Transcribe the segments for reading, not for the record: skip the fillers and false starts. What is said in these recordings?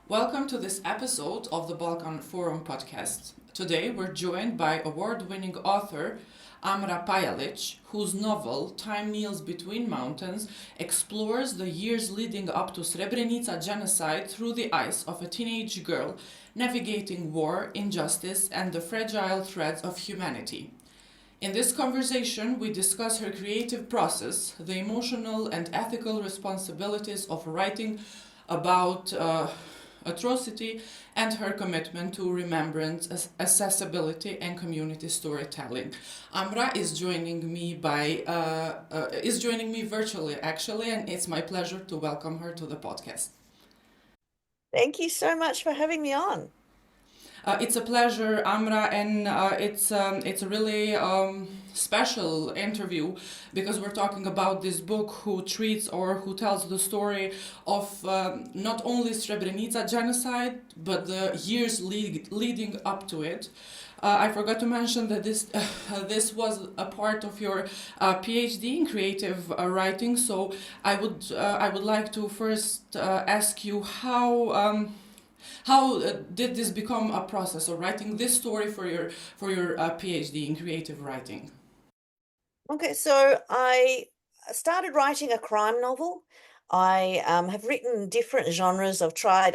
Welcome to this episode of the Balkan Forum podcast. Today we're joined by award-winning author Amra Pajalić, whose novel Time Kneels Between Mountains explores the years leading up to Srebrenica genocide through the eyes of a teenage girl navigating war, injustice, and the fragile threads of humanity. In this conversation, we discuss her creative process, the emotional and ethical responsibilities of writing about atrocity, and her commitment to remembrance, accessibility, and community storytelling. Amra is joining me virtually, actually, and it's my pleasure to welcome her to the podcast. Thank you so much for having me on. It's a pleasure, Amra, and it's a really special interview because we're talking about this book who treats or who tells the story of not only Srebrenica genocide but the years leading up to it. I forgot to mention that this was a part of your PhD in creative writing. So I would like to first ask you how did this become a process of writing this story for your PhD in creative writing? Okay, so I started writing a crime novel. I have written different genres. I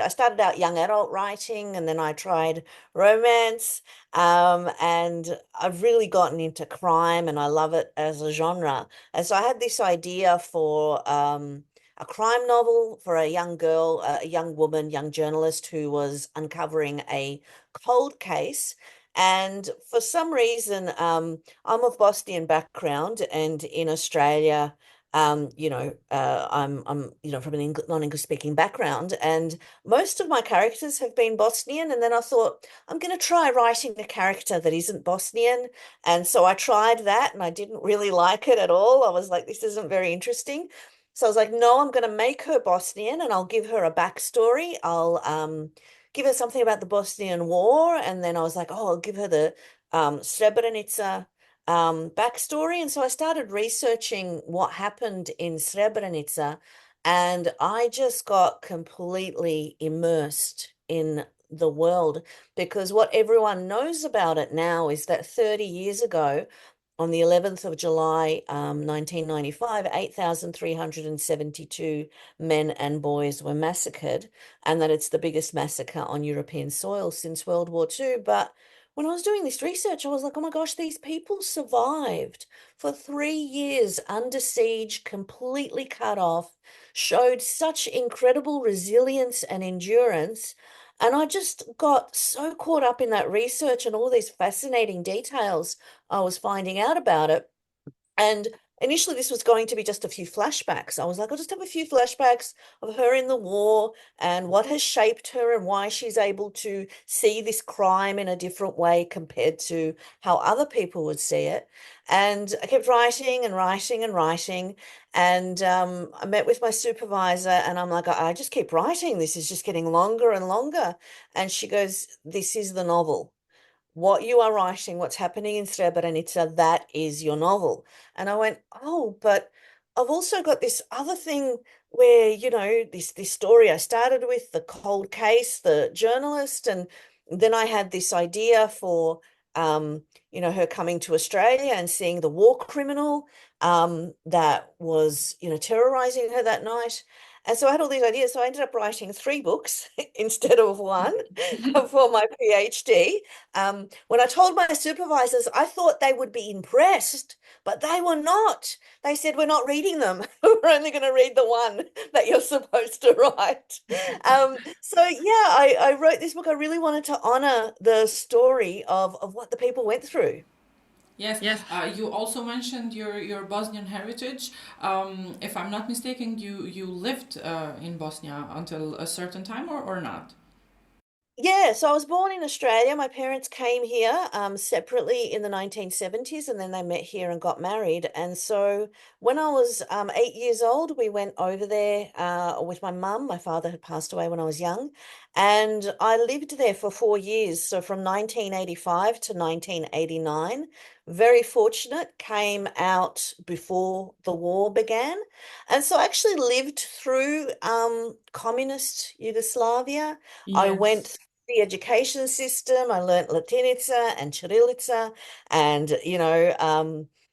started out young adult writing and then I tried romance. And I've really gotten into crime and I love it as a genre. And so I had this idea for a crime novel for a young girl, a young woman, young journalist who was uncovering a cold case. And for some reason, I'm of Bosnian background, and in Australia, I'm from an non-English speaking background, and most of my characters have been Bosnian. And then I thought I'm going to try writing a character that isn't Bosnian, and so I tried that, and I didn't really like it at all. I was like, this isn't very interesting. So I was like, no, I'm going to make her Bosnian, and I'll give her a backstory. I'll give her something about the Bosnian War, and then I was like, oh, I'll give her the Srebrenica backstory. And so I started researching what happened in Srebrenica, and I just got completely immersed in the world because what everyone knows about it now is that 30 years ago, on the 11th of July, 1995, 8,372 men and boys were massacred, and that it's the biggest massacre on European soil since World War II. But when I was doing this research, I was like, oh my gosh, these people survived for 3 years under siege, completely cut off, showed such incredible resilience and endurance. And I just got so caught up in that research and all these fascinating details I was finding out about it. And initially, this was going to be just a few flashbacks. I was like, I'll just have a few flashbacks of her in the war and what has shaped her and why she's able to see this crime in a different way compared to how other people would see it. And I kept writing and writing and writing. And I met with my supervisor, and I'm like, I just keep writing. This is just getting longer and longer. And she goes, this is the novel. What you are writing, what's happening in Srebrenica, that is your novel. And I went, oh, but I've also got this other thing where, this story I started with, the cold case, the journalist, and then I had this idea for her coming to Australia and seeing the war criminal that was, terrorizing her that night. And so I had all these ideas. So I ended up writing three books instead of one for my PhD. When I told my supervisors, I thought they would be impressed, but they were not. They said, we're not reading them. We're only going to read the one that you're supposed to write. So yeah, I wrote this book. I really wanted to honor the story of what the people went through. Yes, Yes. you also mentioned your Bosnian heritage. If I'm not mistaken, you lived in Bosnia until a certain time, or not? Yeah, so I was born in Australia. My parents came here separately in the 1970s, and then they met here and got married. And so when I was 8 years old, we went over there with my mum. My father had passed away when I was young. And I lived there for 4 years. So from 1985 to 1989. Very fortunate, came out before the war began. And so I actually lived through communist Yugoslavia. I went Yes. through the education system. I learnt Latinica and Cyrillica, and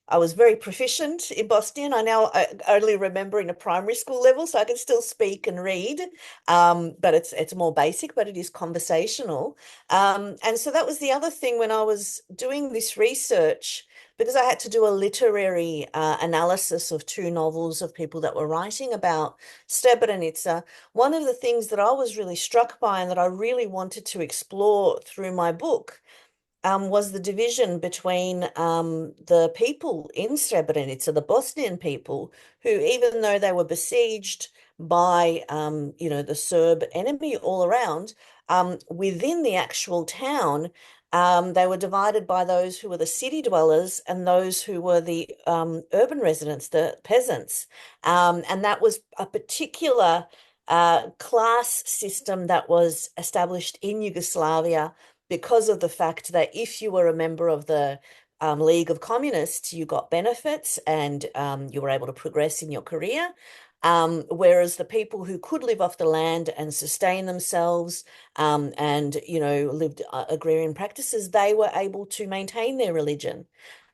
I was very proficient in Bosnian. I only remember in a primary school level, so I can still speak and read. But it's more basic, but it is conversational. And so that was the other thing when I was doing this research, because I had to do a literary analysis of two novels of people that were writing about Srebrenica. One of the things that I was really struck by and that I really wanted to explore through my book was the division between the people in Srebrenica, the Bosnian people, who, even though they were besieged by, the Serb enemy all around, within the actual town, they were divided by those who were the city dwellers and those who were the urban residents, the peasants. And that was a particular class system that was established in Yugoslavia because of the fact that if you were a member of the League of Communists, you got benefits and you were able to progress in your career. Whereas the people who could live off the land and sustain themselves and, lived agrarian practices, they were able to maintain their religion.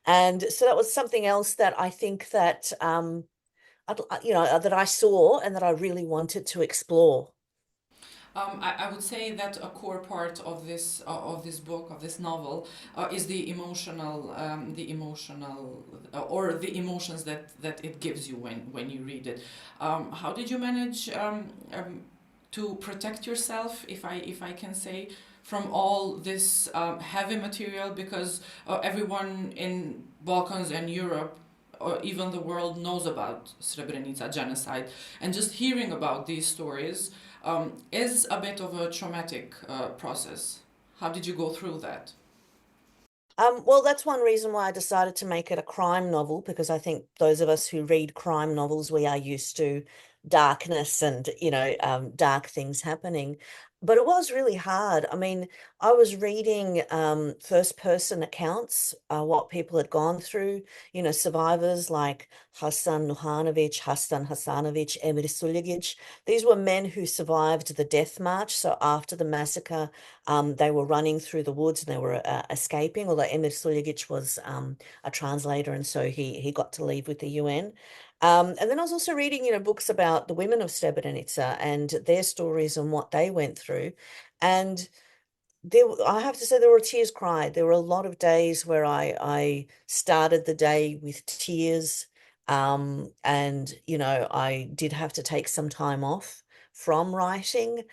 And so that was something else that I think that, that I saw and that I really wanted to explore. I would say that a core part of this book, of this novel, is the emotional or the emotions that it gives you when you read it. How did you manage to protect yourself, if I can say, from all this heavy material? Because everyone in Balkans and Europe, or even the world, knows about Srebrenica genocide, and just hearing about these stories is a bit of a traumatic process. How did you go through that? Well, that's one reason why I decided to make it a crime novel, because I think those of us who read crime novels, we are used to darkness and, dark things happening. But it was really hard. I mean, I was reading first person accounts, what people had gone through, survivors like Hassan Nuhanovic, Hassan Hasanovic, Emir Suljegic. These were men who survived the death march. So after the massacre, they were running through the woods and they were escaping, although Emir Suljegic was a translator, and so he got to leave with the UN. And then I was also reading, books about the women of Srebrenica and their stories and what they went through. And I have to say there were tears cried. There were a lot of days where I started the day with tears. And I did have to take some time off from writing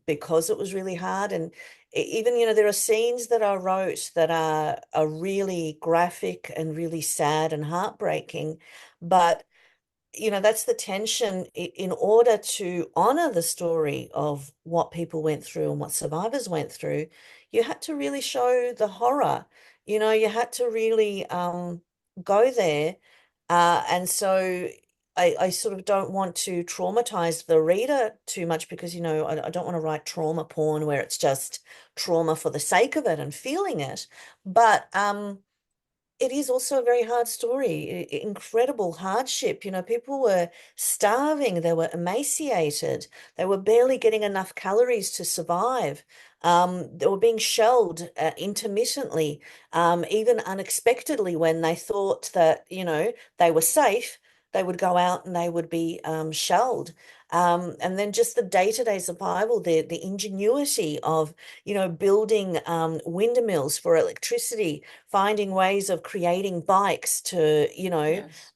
because it was really hard. And even, there are scenes that I wrote that are really graphic and really sad and heartbreaking. But that's the tension. In order to honor the story of what people went through and what survivors went through, you had to really show the horror. You had to really go there. And so I sort of don't want to traumatize the reader too much because, I don't want to write trauma porn where it's just trauma for the sake of it and feeling it. But it is also a very hard story, incredible hardship. People were starving, they were emaciated, they were barely getting enough calories to survive. They were being shelled intermittently, even unexpectedly when they thought that, they were safe, they would go out and they would be shelled. And then just the day-to-day survival, the ingenuity of, building windmills for electricity, finding ways of creating bikes to, Yes.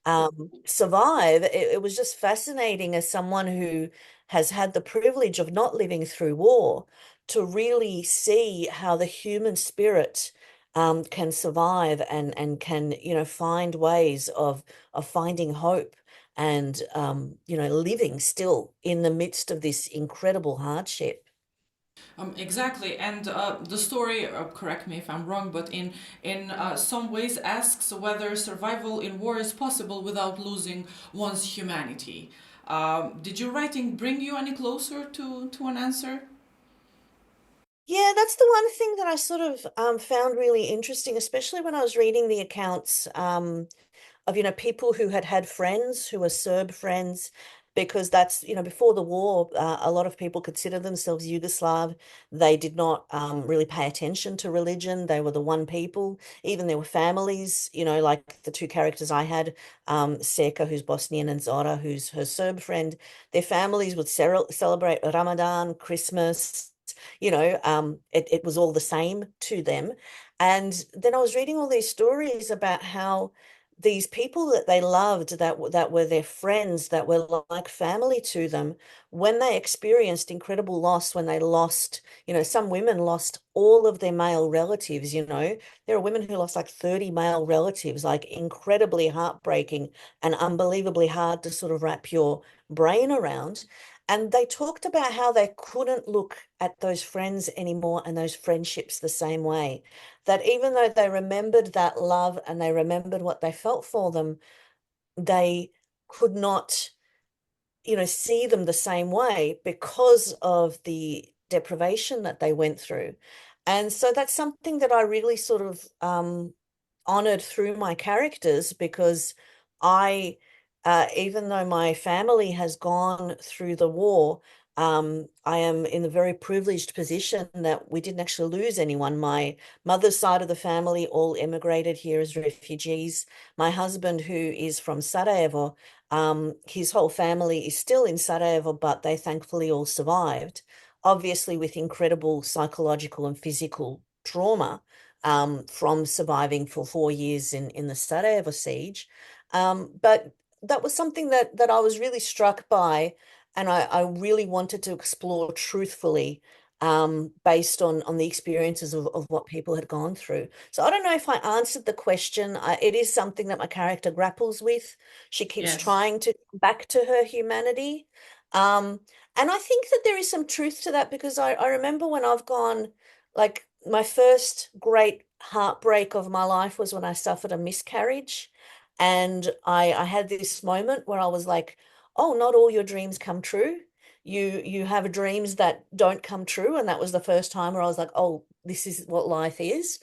survive. It was just fascinating as someone who has had the privilege of not living through war to really see how the human spirit can survive and can, find ways of finding hope and, living still in the midst of this incredible hardship. Exactly, and the story, correct me if I'm wrong, but in some ways asks whether survival in war is possible without losing one's humanity. Did your writing bring you any closer to an answer? Yeah, that's the one thing that I sort of found really interesting, especially when I was reading the accounts of, people who had had friends who were Serb friends, because that's, before the war, a lot of people consider themselves Yugoslav. They did not really pay attention to religion. They were the one people. Even there were families, like the two characters I had, Seka, who's Bosnian, and Zora, who's her Serb friend. Their families would celebrate Ramadan, Christmas. It was all the same to them. And then I was reading all these stories about how these people that they loved, that were their friends, that were like family to them, when they experienced incredible loss, when they lost, some women lost all of their male relatives. There are women who lost like 30 male relatives, like incredibly heartbreaking and unbelievably hard to sort of wrap your brain around. And they talked about how they couldn't look at those friends anymore and those friendships the same way. That even though they remembered that love and they remembered what they felt for them, they could not, see them the same way because of the deprivation that they went through. And so that's something that I really sort of honored through my characters, because I, even though my family has gone through the war, I am in the very privileged position that we didn't actually lose anyone. My mother's side of the family all immigrated here as refugees. My husband, who is from Sarajevo, his whole family is still in Sarajevo, but they thankfully all survived, obviously with incredible psychological and physical trauma from surviving for 4 years in the Sarajevo siege. But that was something that I was really struck by, and I really wanted to explore truthfully, based on the experiences of what people had gone through. So I don't know if I answered the question. It is something that my character grapples with. She keeps Yes. trying to come back to her humanity. Um, and I think that there is some truth to that, because I remember when I've gone, like, my first great heartbreak of my life was when I suffered a miscarriage. And I had this moment where I was like, oh, not all your dreams come true. You have dreams that don't come true. And that was the first time where I was like, oh, this is what life is.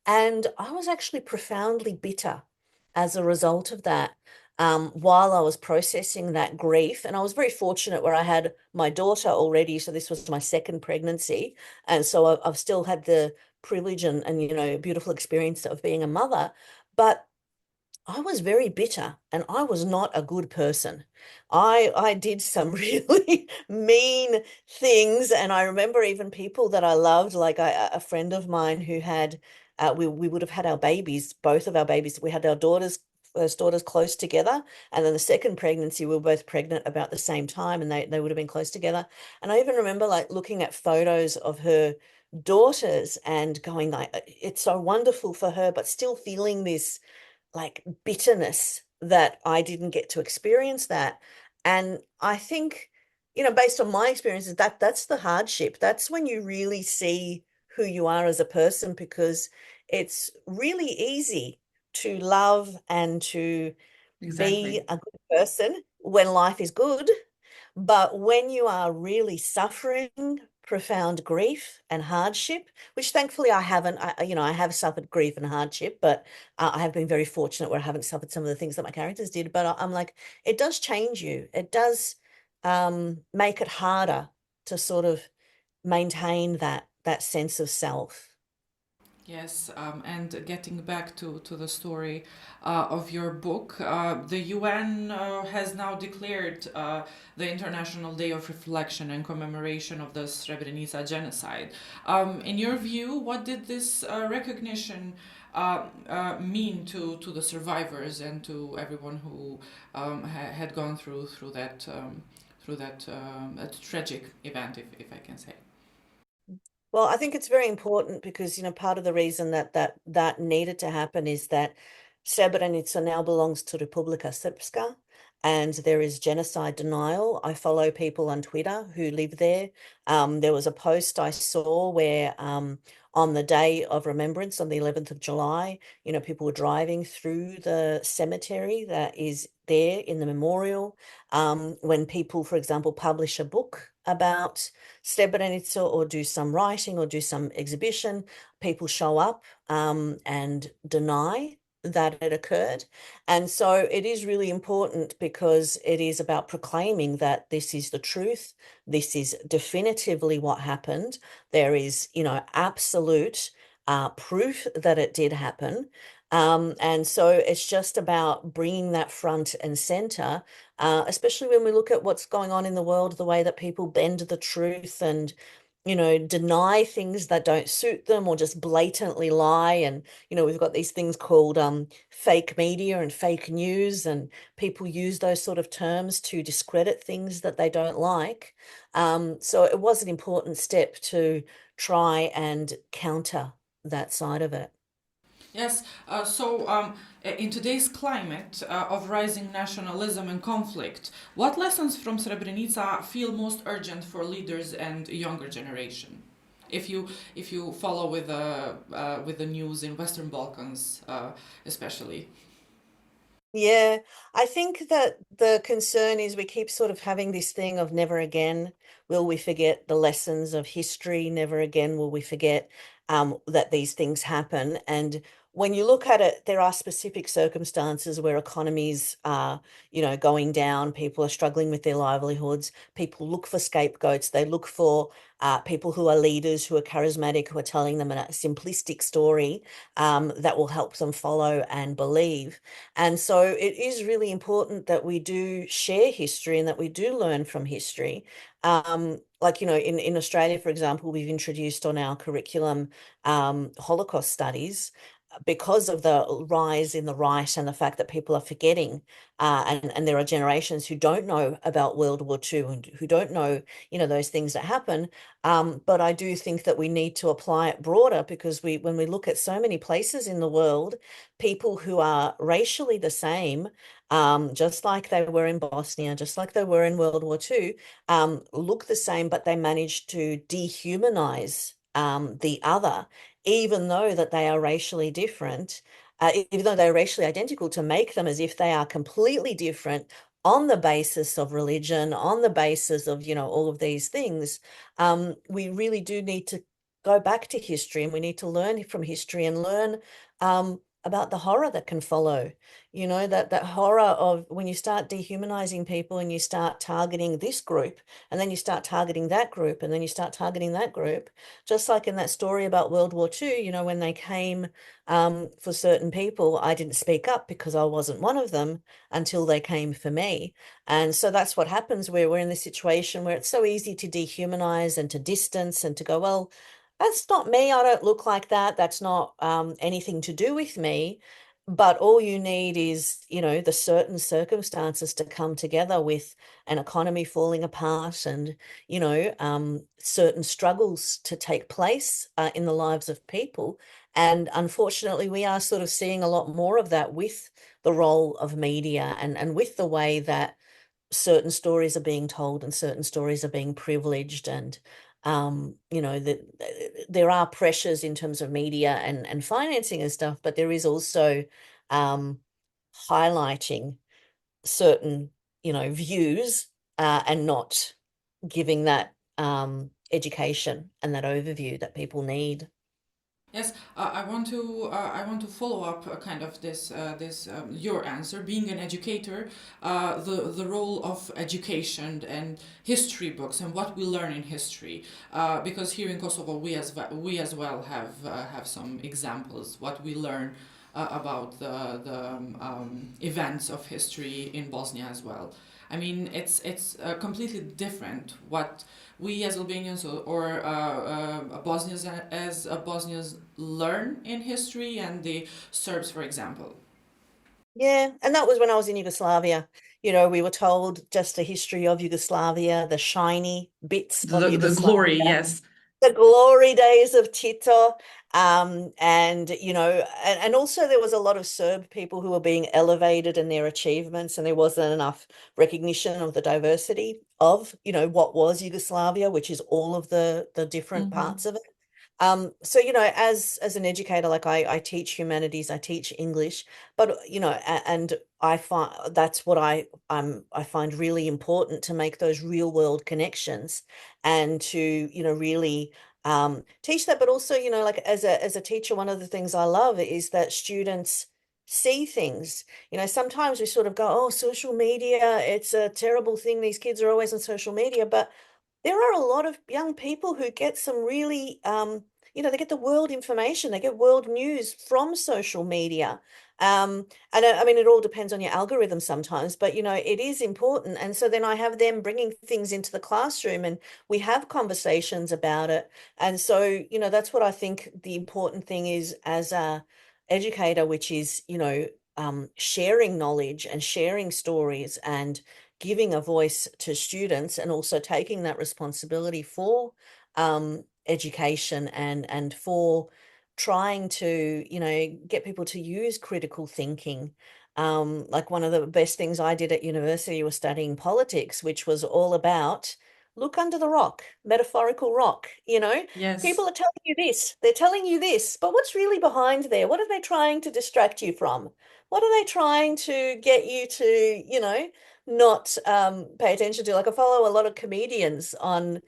And I was actually profoundly bitter as a result of that, while I was processing that grief. And I was very fortunate where I had my daughter already. So this was my second pregnancy. And so I've still had the privilege and beautiful experience of being a mother. But I was very bitter and I was not a good person. I did some really mean things, and I remember even people that I loved, like a friend of mine who had we would have had our babies, both of our babies. We had our daughters, first daughters, close together, and then the second pregnancy we were both pregnant about the same time, and they would have been close together. And I even remember like looking at photos of her daughters and going like, it's so wonderful for her, but still feeling this like bitterness that I didn't get to experience that. And I think, based on my experiences, that's the hardship. That's when you really see who you are as a person, because it's really easy to love and to be Exactly. a good person when life is good. But when you are really suffering profound grief and hardship, which thankfully I haven't, I have suffered grief and hardship, but I have been very fortunate where I haven't suffered some of the things that my characters did. But I'm like, it does change you. It does make it harder to sort of maintain that sense of self. Yes, and getting back to the story of your book, the UN has now declared the International Day of Reflection and commemoration of the Srebrenica genocide. In your view, what did this recognition mean to the survivors and to everyone who had gone through that a tragic event, if I can say? Well, I think it's very important because, part of the reason that needed to happen is that Srebrenica now belongs to Republika Srpska, and there is genocide denial. I follow people on Twitter who live there. There was a post I saw where, on the day of remembrance, on the 11th of July, people were driving through the cemetery that is there in the memorial. When people, for example, publish a book, about Srebrenica or do some writing or do some exhibition, people show up and deny that it occurred. And so it is really important because it is about proclaiming that this is the truth. This is definitively what happened. There is, absolute proof that it did happen. And so it's just about bringing that front and center, especially when we look at what's going on in the world, the way that people bend the truth and, deny things that don't suit them or just blatantly lie. And, we've got these things called fake media and fake news, and people use those sort of terms to discredit things that they don't like. So it was an important step to try and counter that side of it. Yes, in today's climate of rising nationalism and conflict, what lessons from Srebrenica feel most urgent for leaders and younger generation? If you follow with the news in Western Balkans, especially. Yeah, I think that the concern is we keep sort of having this thing of never again will we forget the lessons of history, never again will we forget that these things happen. And when you look at it, there are specific circumstances where economies are, going down, people are struggling with their livelihoods, people look for scapegoats, they look for people who are leaders, who are charismatic, who are telling them a simplistic story that will help them follow and believe. And so it is really important that we do share history and that we do learn from history. Like, in Australia, for example, we've introduced on our curriculum Holocaust studies because of the rise in the right and the fact that people are forgetting, and there are generations who don't know about World War II and who don't know, those things that happen. But I do think that we need to apply it broader because when we look at so many places in the world, people who are racially the same, just like they were in Bosnia, just like they were in World War II, look the same, but they managed to dehumanize the other, even though that they are racially different, even though they're racially identical, to make them as if they are completely different on the basis of religion, on the basis of, all of these things. We really do need to go back to history and we need to learn from history and learn about the horror that can follow. That horror of when you start dehumanizing people and you start targeting this group, and then you start targeting that group, and then you start targeting that group, just like in that story about World War II, when they came for certain people, I didn't speak up because I wasn't one of them until they came for me. And so that's what happens where we're in this situation where it's so easy to dehumanize and to distance and to go, well, that's not me. I don't look like that. That's not anything to do with me. But all you need is, the certain circumstances to come together with an economy falling apart and, certain struggles to take place in the lives of people. And unfortunately, we are sort of seeing a lot more of that with the role of media and with the way that certain stories are being told and certain stories are being privileged. And that there are pressures in terms of media and financing and stuff, but there is also um highlighting certain views and not giving that education and that overview that people need. Yes, I want to follow up kind of this your answer. Being an educator, the role of education and history books and what we learn in history, because here in Kosovo we as well have some examples what we learn about the events of history in Bosnia as well. I mean, it's completely different what we as Albanians or Bosnians as Bosnians learn in history and the Serbs, for example. Yeah, and that was when I was in Yugoslavia. We were told just a history of Yugoslavia, the shiny bits of The Yugoslavia, glory, yes. the glory days of Tito. And and also there was a lot of Serb people who were being elevated in their achievements, and there wasn't enough recognition of the diversity of, what was Yugoslavia, which is all of the different Mm-hmm. parts of it. So, as an educator, like I teach humanities, I teach English, but and I find that's what I find really important, to make those real world connections, and to, really teach that. But also, like as a teacher, one of the things I love is that students see things. Sometimes we sort of go, oh, social media, it's a terrible thing. These kids are always on social media, but there are a lot of young people who get some really, they get the world information, they get world news from social media. And I mean, it all depends on your algorithm sometimes, but it is important. And so then I have them bringing things into the classroom, and we have conversations about it. And so, that's what I think the important thing is as a educator, which is, sharing knowledge and sharing stories and giving a voice to students, and also taking that responsibility for education, and for trying to, get people to use critical thinking. Like one of the best things I did at university was studying politics, which was all about look under the rock, metaphorical rock. Yes. People are telling you this, they're telling you this, but what's really behind there? What are they trying to distract you from? What are they trying to get you to, not pay attention to? Like, I follow a lot of comedians on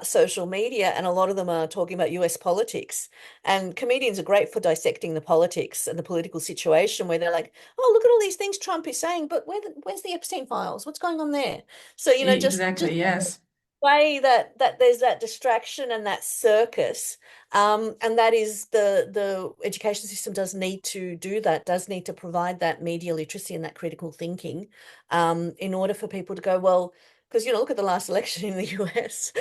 social media, and a lot of them are talking about US politics. And comedians are great for dissecting the politics and the political situation, where they're like, oh, look at all these things Trump is saying, but where's the Epstein files? What's going on there? So, just Exactly, yes. way that there's that distraction and that circus, and that is the education system does need to do that, does need to provide that media literacy and that critical thinking, in order for people to go, well, because look at the last election in the US.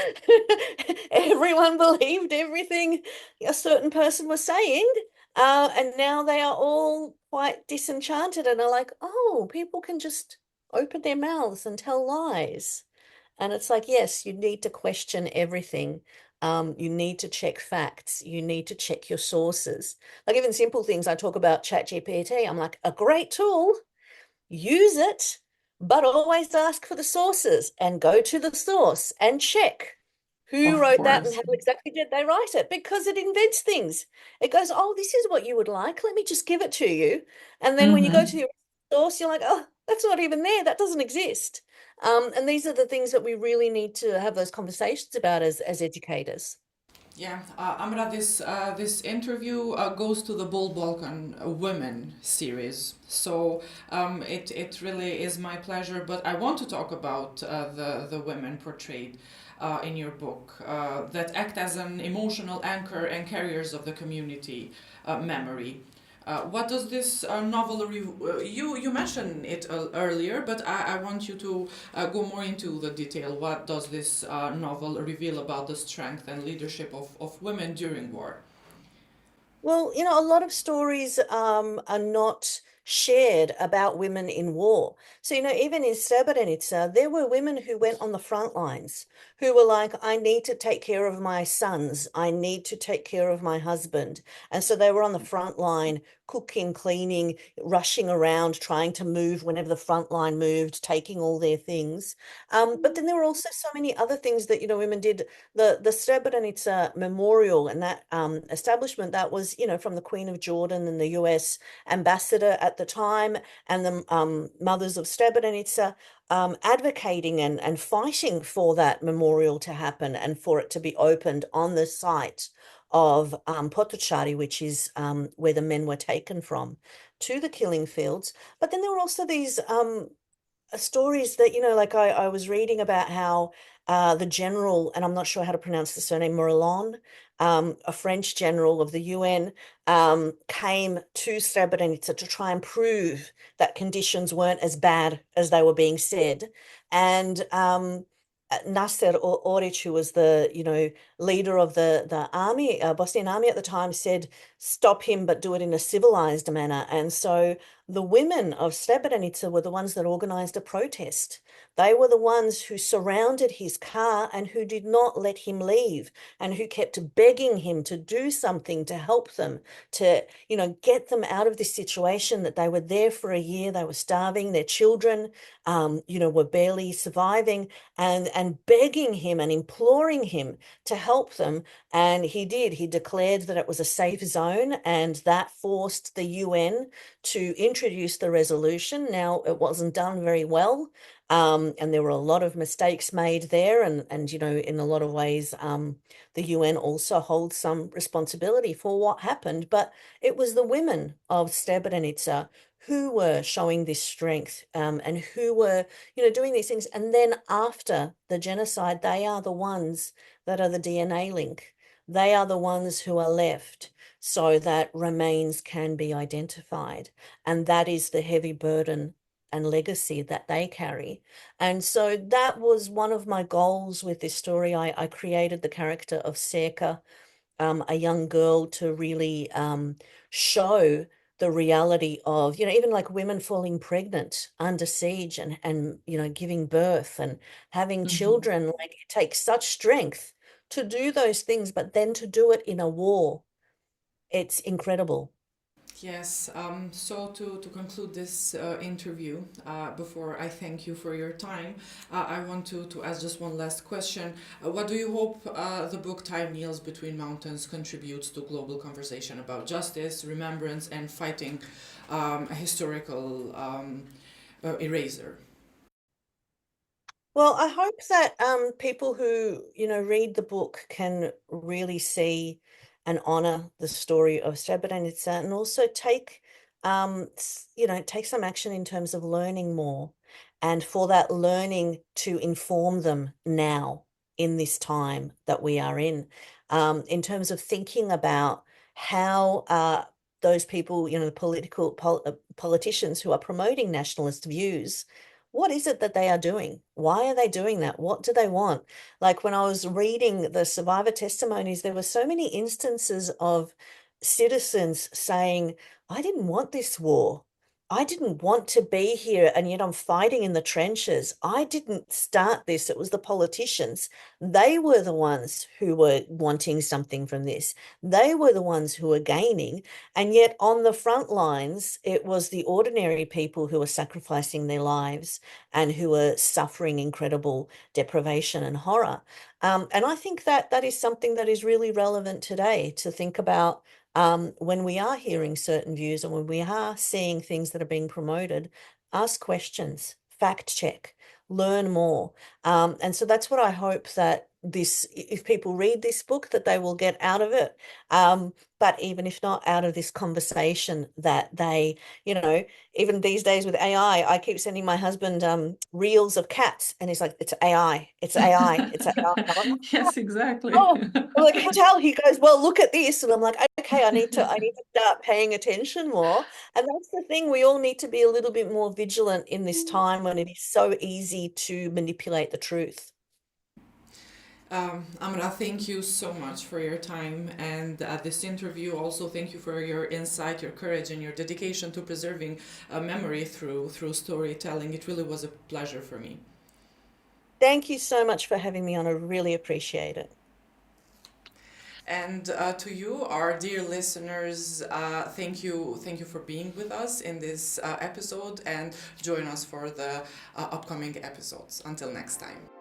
Everyone believed everything a certain person was saying, and now they are all quite disenchanted and are like, oh, people can just open their mouths and tell lies. And it's like, yes, you need to question everything. You need to check facts. You need to check your sources. Like even simple things, I talk about ChatGPT. I'm like, a great tool, use it, but always ask for the sources and go to the source and check who Of wrote that and how course. exactly did they write it, because it invents things. It goes, oh, this is what you would like. Let me just give it to you. And then when you go to Mm-hmm. your source, you're like, oh, that's not even there. That doesn't exist. And these are the things that we really need to have those conversations about as educators. Yeah, Amra, this interview goes to the Bull Balkan Women series. So it really is my pleasure. But I want to talk about the women portrayed in your book that act as an emotional anchor and carriers of the community memory. What does this novel you mentioned it earlier, but I want you to go more into the detail. What does this novel reveal about the strength and leadership of women during war? Well, a lot of stories are not shared about women in war. So, even in Srebrenica, there were women who went on the front lines, who were like, I need to take care of my sons. I need to take care of my husband. And so they were on the front line, cooking, cleaning, rushing around, trying to move whenever the front line moved, taking all their things. But then there were also so many other things that, women did. The Srebrenica Memorial and that establishment, that was, from the Queen of Jordan and the US ambassador at the time, and the mothers of Srebrenica, advocating and fighting for that memorial to happen and for it to be opened on the site of Potocari, which is where the men were taken from to the killing fields. But then there were also these stories that, like I was reading about how the general, and I'm not sure how to pronounce the surname, Morillon, a French general of the UN, came to Srebrenica to try and prove that conditions weren't as bad as they were being said. And Nasser Oric, who was the, leader of the army, Bosnian army at the time, said stop him, but do it in a civilized manner. And so the women of Srebrenica were the ones that organized a protest. They were the ones who surrounded his car and who did not let him leave, and who kept begging him to do something to help them, to, get them out of this situation that they were there for a year. They were starving. Their children, were barely surviving, and begging him and imploring him to help them. And he did. He declared that it was a safe zone, and that forced the UN to introduce the resolution. Now, it wasn't done very well. And there were a lot of mistakes made there, and in a lot of ways, the UN also holds some responsibility for what happened. But it was the women of Srebrenica who were showing this strength, and who were, doing these things. And then after the genocide, they are the ones that are the DNA link. They are the ones who are left so that remains can be identified. And that is the heavy burden and legacy that they carry. And so that was one of my goals with this story. I created the character of Serka, a young girl, to really show the reality of, even like women falling pregnant under siege, and giving birth and having Mhm. children. Like, it takes such strength to do those things, but then to do it in a war, it's incredible. Yes, so to conclude this interview, before I thank you for your time, I want to ask just one last question. What do you hope the book Time Kneels Between Mountains contributes to global conversation about justice, remembrance, and fighting a historical eraser? Well, I hope that people who, read the book can really see and honor the story of Srebrenica, and also take some action in terms of learning more, and for that learning to inform them now in this time that we are in terms of thinking about how those people, the politicians who are promoting nationalist views, what is it that they are doing? Why are they doing that? What do they want? Like, when I was reading the survivor testimonies, there were so many instances of citizens saying, I didn't want this war. I didn't want to be here, and yet I'm fighting in the trenches. I didn't start this. It was the politicians. They were the ones who were wanting something from this. They were the ones who were gaining. And yet, on the front lines, it was the ordinary people who were sacrificing their lives and who were suffering incredible deprivation and horror. And I think that that is something that is really relevant today, to think about, when we are hearing certain views, and when we are seeing things that are being promoted, ask questions, fact check, learn more. And so that's what I hope that if people read this book, that they will get out of it. But even if not out of this conversation, that they, even these days with AI, I keep sending my husband reels of cats, and he's like, it's AI, it's AI, it's AI. And I'm like, Yes, exactly. oh, well, I can tell. He goes, well, look at this. And I'm like, okay, I need to start paying attention more. And that's the thing. We all need to be a little bit more vigilant in this time when it is so easy to manipulate the truth. Amra, thank you so much for your time and this interview. Also, thank you for your insight, your courage, and your dedication to preserving memory through storytelling. It really was a pleasure for me. Thank you so much for having me on. I really appreciate it. And to you, our dear listeners, thank you for being with us in this episode, and join us for the upcoming episodes. Until next time.